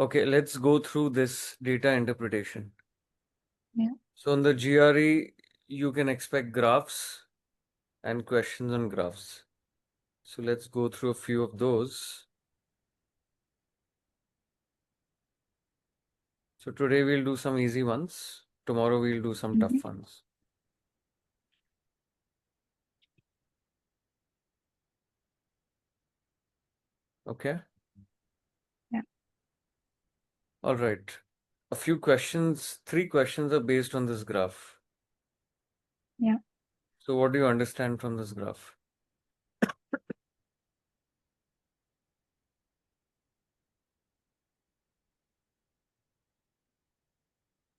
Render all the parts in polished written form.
Okay, let's go through this data interpretation. Yeah. So on the GRE, you can expect graphs and questions on graphs. So let's go through a few of those. So today we'll do some easy ones. Tomorrow we'll do some tough ones. Okay? Yeah. All right. A few questions, 3 questions are based on this graph. Yeah. So what do you understand from this graph?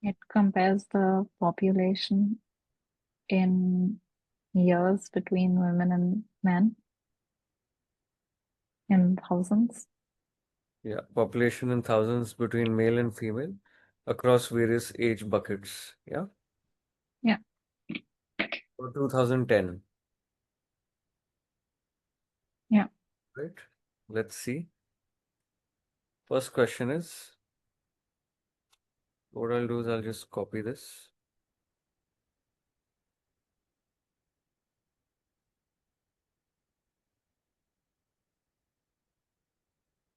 It compares the population in years between women and men in thousands. Yeah, population in thousands between male and female across various age buckets. Yeah, Yeah. for 2010. Yeah. Right? Let's see. First question is, what I'll do is I'll just copy this.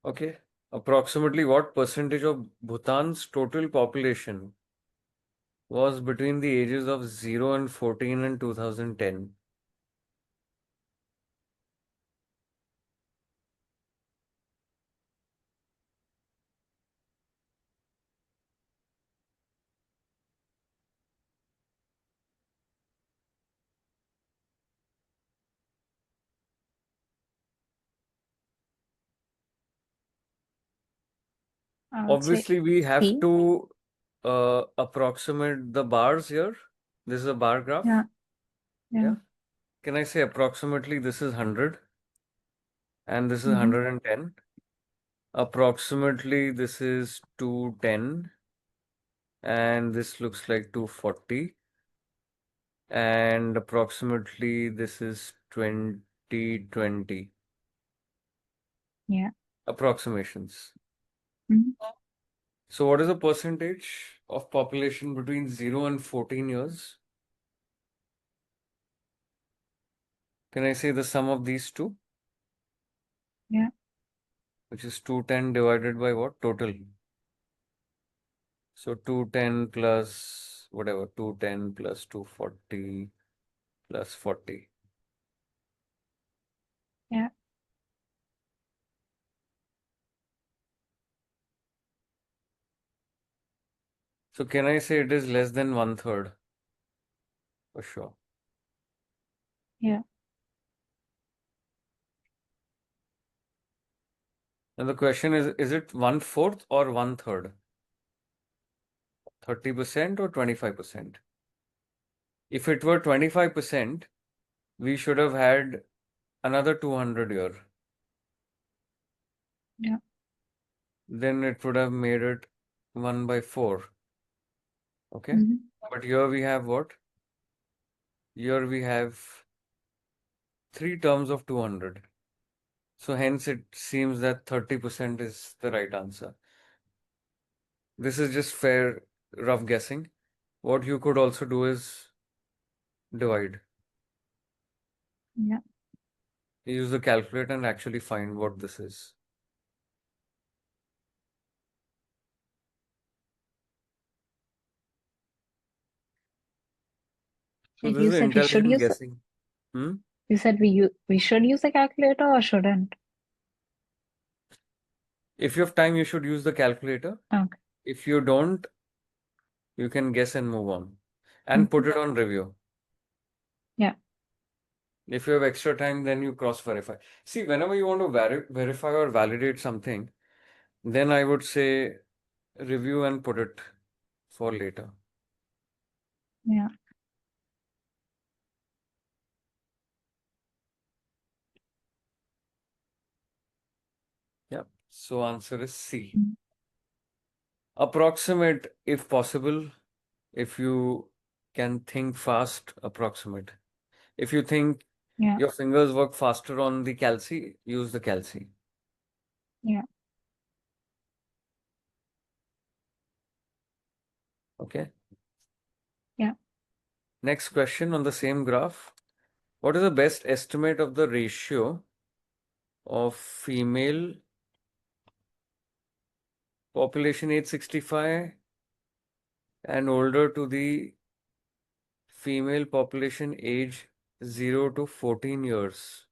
Okay. Approximately what percentage of Bhutan's total population was between the ages of 0 and 14 in 2010? I would say Obviously, we have 3. to approximate the bars here. This is a bar graph. Yeah. Yeah. Yeah. Can I say approximately this is 100 and this is Mm-hmm. 110? Approximately this is 210 and this looks like 240 and approximately this is 2020. Yeah. Approximations. Mm-hmm. So what is the percentage of population between 0 and 14 years? Can I say the sum of these two? Yeah. Which is 210 divided by what? Total. So 210 plus whatever, 210 plus 240 plus 40. Yeah. So can I say it is less than 1/3? For sure. Yeah. And the question is it 1/4 or 1/3? 30% or 25%? If it were 25%, we should have had another 200 year. Yeah. Then it would have made it 1/4. Okay. Mm-hmm. But here we have what? Here we have 3 terms of 200. So hence it seems that 30% is the right answer. This is just fair, rough guessing. What you could also do is divide. Yeah. Use the calculator and actually find what this is. So Like this you is said, we should intelligent use. guessing. Hmm? You said we should use a calculator or shouldn't? If you have time, you should use the calculator. Okay. If you don't, you can guess and move on. And Mm-hmm. put it on review. Yeah. If you have extra time, then you cross-verify. See, whenever you want to verify or validate something, then I would say review and put it for later. Yeah. Yeah. So answer is C. Mm-hmm. Approximate if possible. If you can think fast, approximate. If you think Yeah. your fingers work faster on the calci, use the calci. Yeah. Okay. Yeah. Next question on the same graph. What is the best estimate of the ratio of female population age 65 and older to the female population age 0 to 14 years?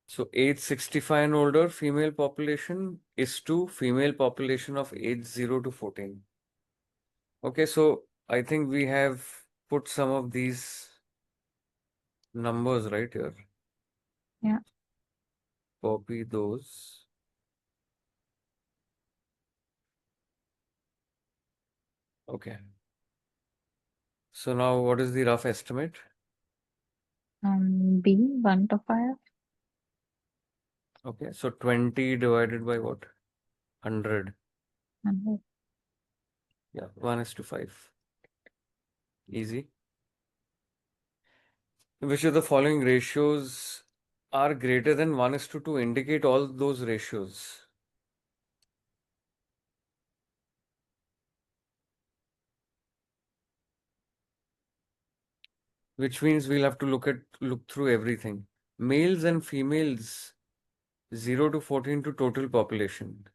So age 65 and older female population is to female population of age 0 to 14. Okay, so I think we have put some of these numbers right here. Yeah. Copy those. Okay. So now what is the rough estimate? B, 1 to 5. Okay, so 20 divided by what? 100. And Yeah, 1:5. Easy. Which of the following ratios are greater than 1:2? Indicate all those ratios. Which means we'll have to look through everything. Males and females 0 to 14 to total population.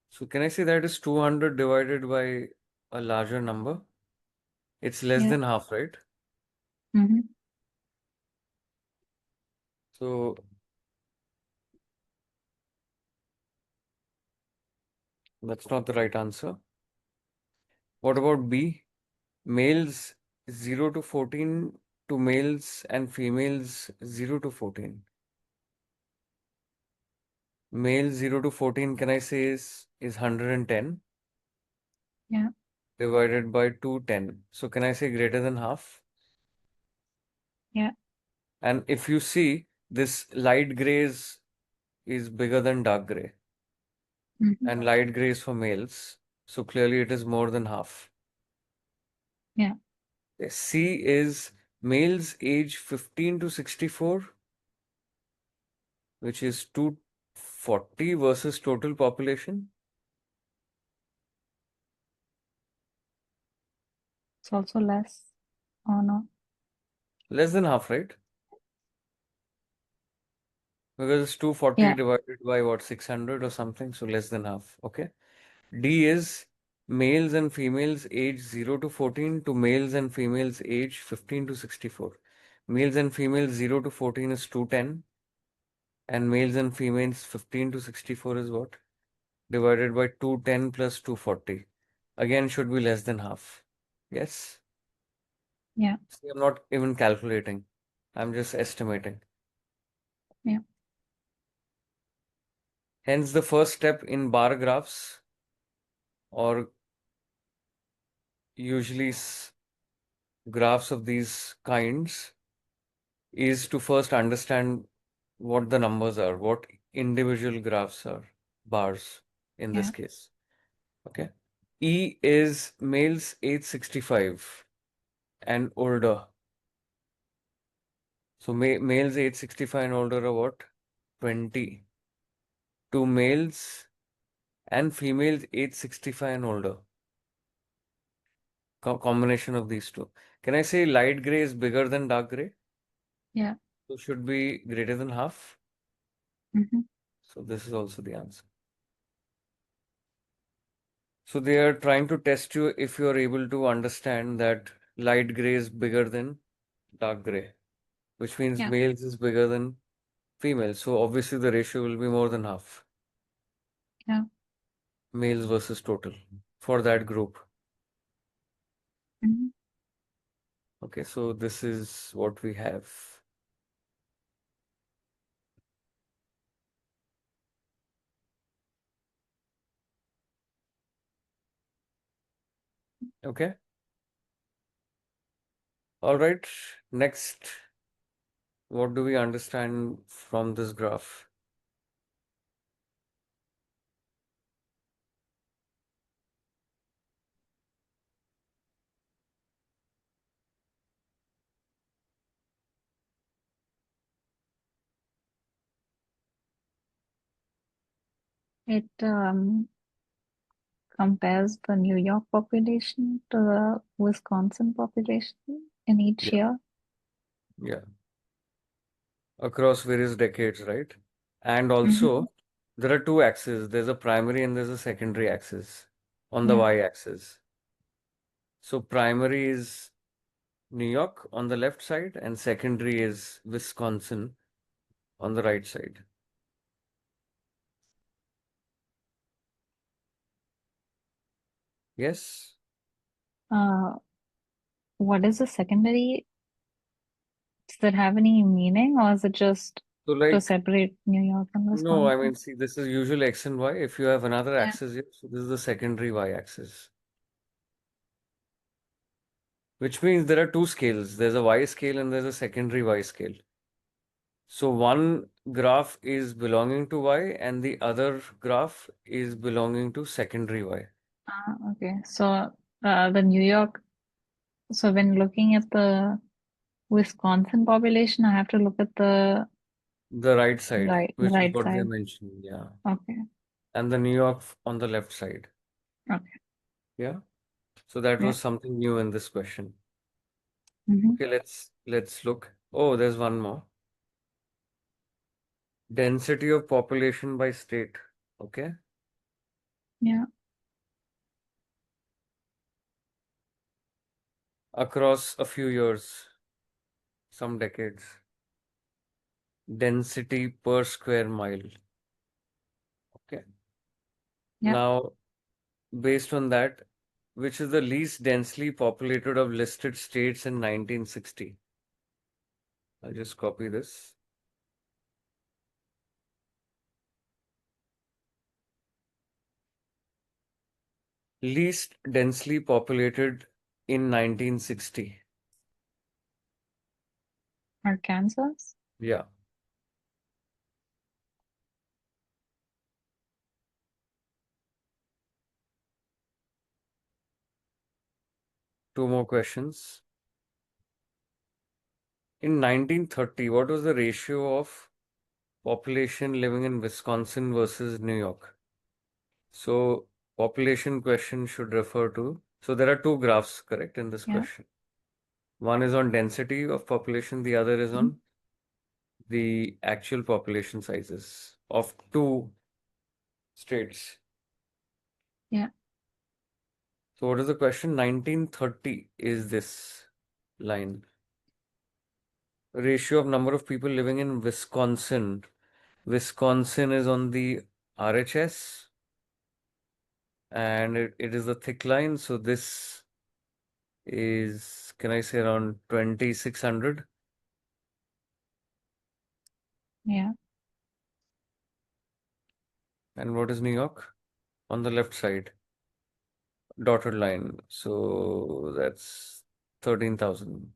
So can I say that is 200 divided by a larger number? It's less yeah. than half, right? Mm-hmm. So that's not the right answer. What about B? Males 0 to 14 to males and females 0 to 14. Male 0 to 14, can I say is 110 Yeah. divided by 210. So can I say greater than half? Yeah. And if you see, this light gray is bigger than dark gray, Mm-hmm. and light gray is for males. So clearly it is more than half. Yeah. C is males age 15 to 64, which is 240 versus total population. It's also less. Oh no. Less than half, right? Because it's 240 Yeah. divided by what, 600 or something, so less than half. Okay. D is males and females age 0 to 14 to males and females age 15 to 64. Males and females 0 to 14 is 210, and males and females 15 to 64 is what? Divided by 210 plus 240. Again, should be less than half. Yes? Yeah. See, I'm not even calculating. I'm just estimating. Yeah. Hence, the first step in bar graphs, or usually graphs of these kinds, is to first understand what the numbers are, what individual graphs are, bars in this Yeah. case. Okay. E is males age 65 and older. So males age 65 and older are what? 20. To males and females age 65 and older. Combination of these two. Can I say light gray is bigger than dark gray? Yeah. So should be greater than half. Mm-hmm. So this is also the answer. So they are trying to test you if you are able to understand that light gray is bigger than dark gray, which means Yeah. males is bigger than females. So obviously the ratio will be more than half, Yeah. males versus total for that group. Mm-hmm. Okay, so this is what we have. Okay. All right. Next, what do we understand from this graph? It compares the New York population to the Wisconsin population in each Yeah, year. yeah. Across various decades, right? And Mm-hmm. also, there are two axes. There's a primary and there's a secondary axis on the Yeah. y-axis. So primary is New York on the left side, and secondary is Wisconsin on the right side. Yes. Uh, what is the secondary? Does that have any meaning, or is it just So to like, separate New York and no, I mean, Wisconsin? see, this is usually X and Y. If you have another Yeah. axis here, so this is the secondary y-axis, which means there are two scales. There's a y scale and there's a secondary y scale. So one graph is belonging to y and the other graph is belonging to secondary y. Okay. So the New York. So when looking at the Wisconsin population, I have to look at the The right side, which is right what they side. mentioned, yeah. Okay. And the New York on the left side. Okay. Yeah. So that Yeah. was something new in this question. Mm-hmm. Okay, let's look. Oh, there's one more. Density of population by state. Okay. Yeah. Across a few years, some decades. Density per square mile. Okay. Yeah. Now, based on that, which is the least densely populated of listed states in 1960? I'll just copy this. Least densely populated in 1960. Arkansas. Yeah. Two more questions. In 1930, what was the ratio of population living in Wisconsin versus New York? So, population question should refer to. So, there are two graphs, correct, in this Yeah. question. One is on density of population, the other is Mhm. on the actual population sizes of two states. Yeah. So, what is the question? 1930 is this line. Ratio of number of people living in Wisconsin. Wisconsin is on the RHS and it is a thick line. So, this is, can I say, around 2600? Yeah. And what is New York? On the left side, dotted line. So, that's 13,000.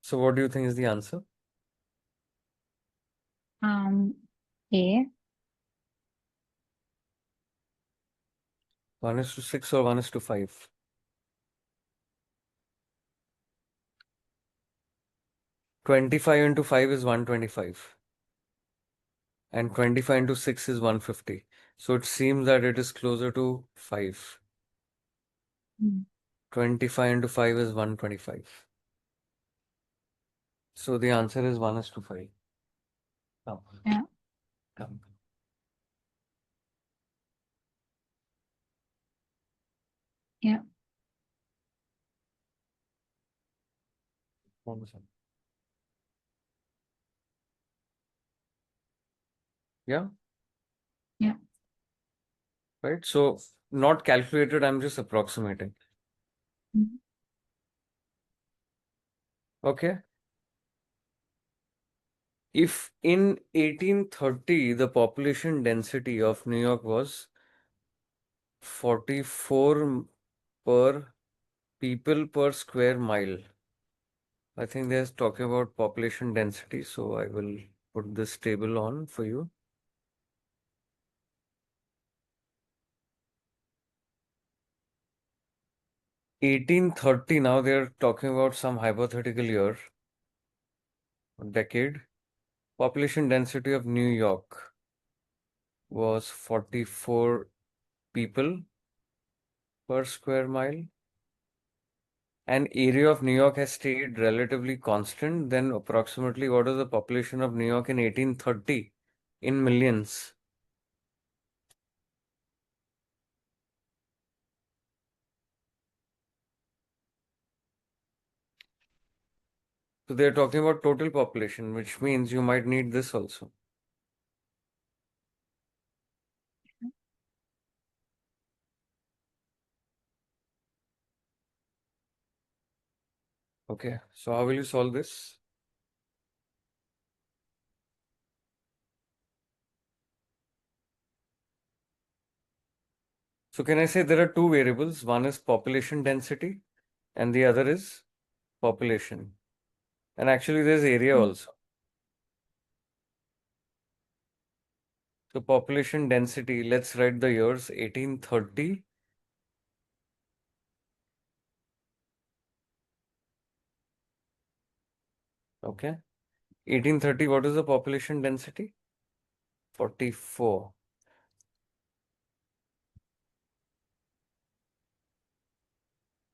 So, what do you think is the answer? Um. A. 1 is to 6 or 1 is to 5? 25 into 5 is 125. And 25 into 6 is 150. So, it seems that it is closer to 5. Mm. 25 into 5 is 125. So, the answer is 1 is to 5. Come, Yeah. come. Yeah. 1%. Yeah, Yeah. right. So, not calculated, I'm just approximating. Mhm. Okay. If in 1830 the population density of New York was 44 per people per square mile, I think they're talking about population density, so I will put this table on for you. 1830, now they're talking about some hypothetical year. decade. Population density of New York was 44 people per square mile. And area of New York has stayed relatively constant. Then approximately what is the population of New York in 1830 in millions? So they're talking about total population, which means you might need this also. Okay, so how will you solve this? So can I say there are two variables? One is population density and the other is population. And actually there's area Mm. also. So population density, let's write the years 1830. Okay. 1830, what is the population density? 44.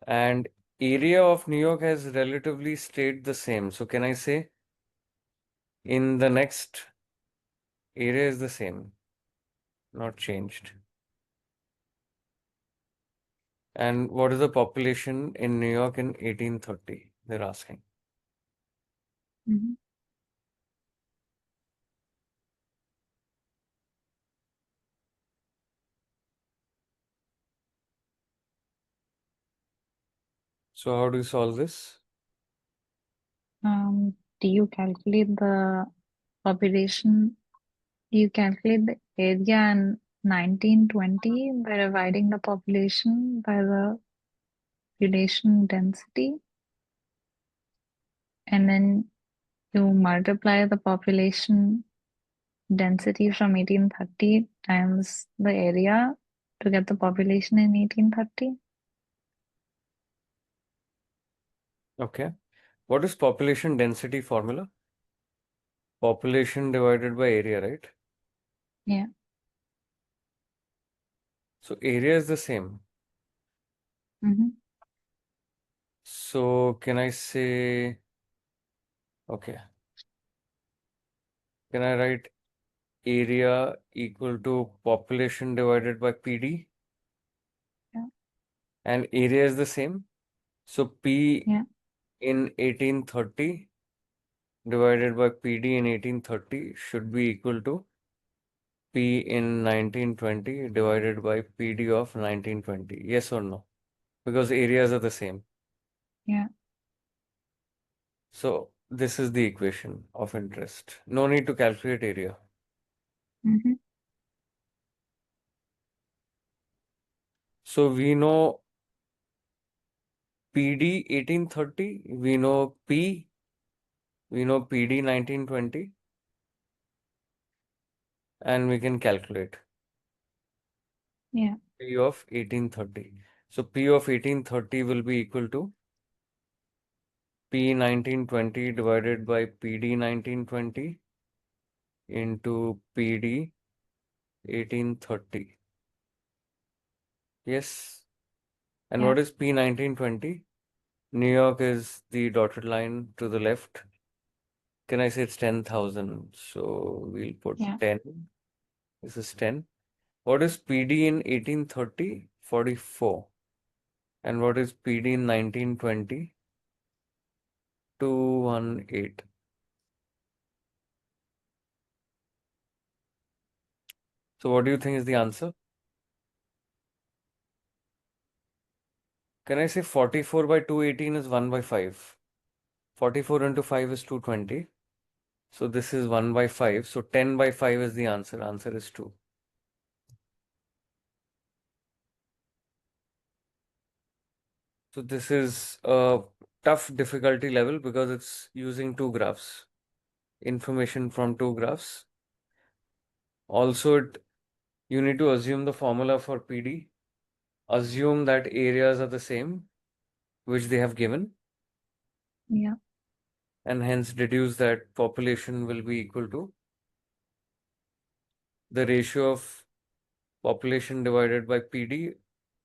And area of New York has relatively stayed the same. So can I say in the next area is the same, not changed. And what is the population in New York in 1830? They're asking. Mhm. So how do you solve this? Do you calculate the population? You calculate the area in 1920 by dividing the population by the population density, and then you multiply the population density from 1830 times the area to get the population in 1830. Okay. What is population density formula? Population divided by area, right? Yeah. So area is the same. Mm-hmm. So can I say, okay, can I write area equal to population divided by PD? Yeah. And area is the same. So P Yeah. in 1830 divided by PD in 1830 should be equal to P in 1920 divided by PD of 1920. Yes or no? Because areas are the same. Yeah. So this is the equation of interest. No need to calculate area. Mm-hmm. So we know PD 1830, we know PD 1920, and we can calculate Yeah. P of 1830. So P of 1830 will be equal to P 1920 divided by PD 1920 into PD 1830. Yes. And Yeah. what is P 1920? New York is the dotted line to the left. Can I say it's 10,000? So we'll put Yeah. 10. This is 10. What is PD in 1830? 44. And what is PD in 1920? 218. So what do you think is the answer? Can I say 44 by 218 is 1 by 5? 44 into 5 is 220. So this is 1 by 5. So 10 by 5 is the answer. Answer is 2. So this is a tough difficulty level because it's using two graphs, information from two graphs. Also, you need to assume the formula for PD. Assume that areas are the same, which they have given. Yeah. and hence deduce that population will be equal to the ratio of population divided by PD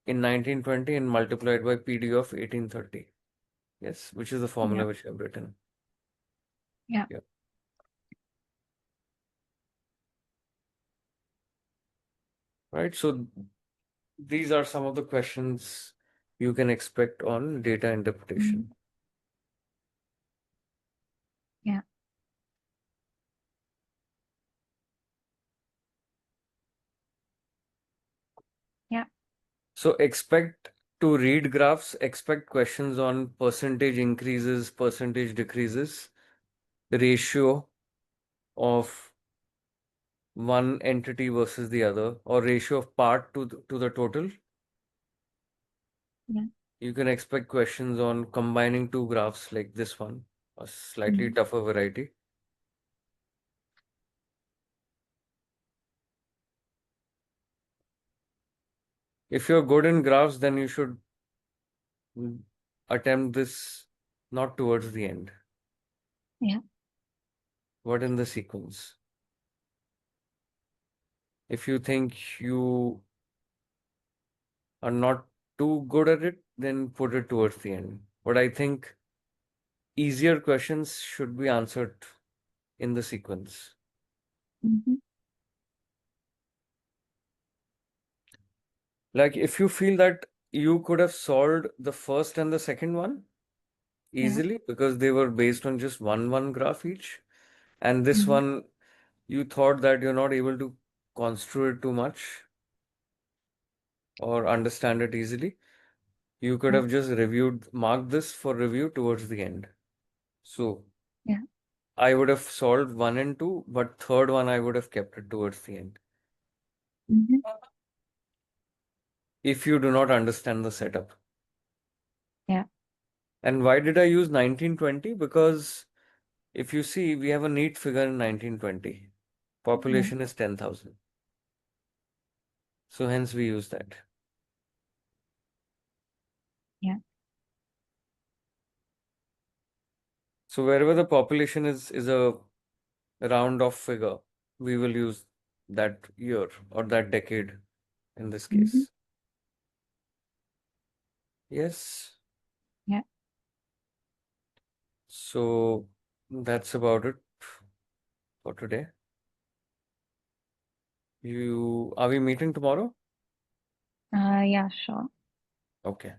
in 1920 and multiplied by PD of 1830. Yes, which is the Yeah. formula which I've written. Yeah. Yeah. Right. So these are some of the questions you can expect on data Mm. interpretation. Yeah. Yeah. So expect to read graphs, expect questions on percentage increases, percentage decreases, ratio of one entity versus the other, or ratio of part to the total. Yeah. You can expect questions on combining two graphs like this one, a slightly Mm. tougher variety. If you're good in graphs, then you should attempt this not towards the end, Yeah. but in the sequence. If you think you are not too good at it, then put it towards the end. But I think easier questions should be answered in the sequence. Mm-hmm. Like if you feel that you could have solved the first and the second one Yeah. easily because they were based on just one graph each, and this Mm. one you thought that you're not able to construe it too much or understand it easily, you could Yeah. have just marked this for review towards the end. So Yeah. I would have solved one and two, but third one I would have kept it towards the end. Mm-hmm. If you do not understand the setup. Yeah. And why did I use 1920? Because if you see, we have a neat figure in 1920. Yeah. Population is 10,000. So hence we use that. Yeah. So wherever the population is a round off figure, we will use that year or that decade in this Mm-hmm. case. Yes. Yeah. So that's about it for today. Are we meeting tomorrow? Yeah, sure. Okay.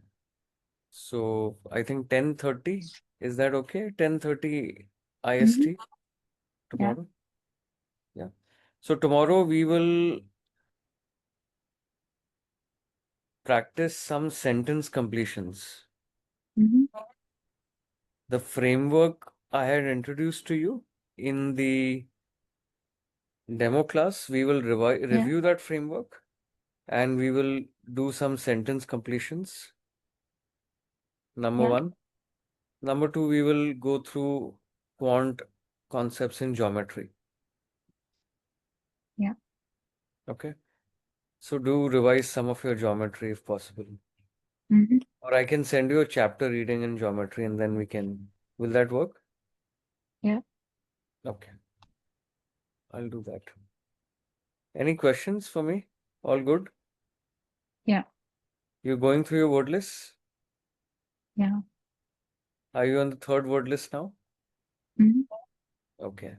So I think 10:30. Is that okay? 10:30 Mm-hmm. IST Yeah. tomorrow? Yeah. So tomorrow we will practice some sentence completions. Mm-hmm. The framework I had introduced to you in the demo class, we will Yeah. review that framework and we will do some sentence completions. Number Yeah. one. Number two, we will go through quant concepts in geometry. Yeah. Okay. So do revise some of your geometry if possible. Mm-hmm. Or I can send you a chapter reading in geometry and then we can. Will that work? Yeah. Okay. I'll do that. Any questions for me? All good? Yeah. You're going through your word list? Yeah. Are you on the third word list now? Mm-hmm. Okay.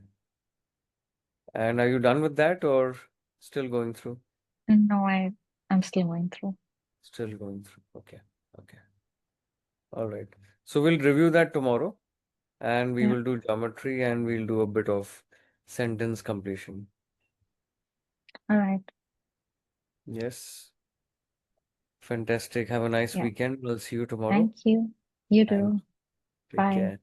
And are you done with that or still going through? No, I'm still going through. Still going through. Okay. Okay. All right. So we'll review that tomorrow and we Yeah. will do geometry and we'll do a bit of sentence completion. All right. Yes. Fantastic. Have a nice Yeah. weekend. We'll see you tomorrow Thank you. You and too. take Bye. care.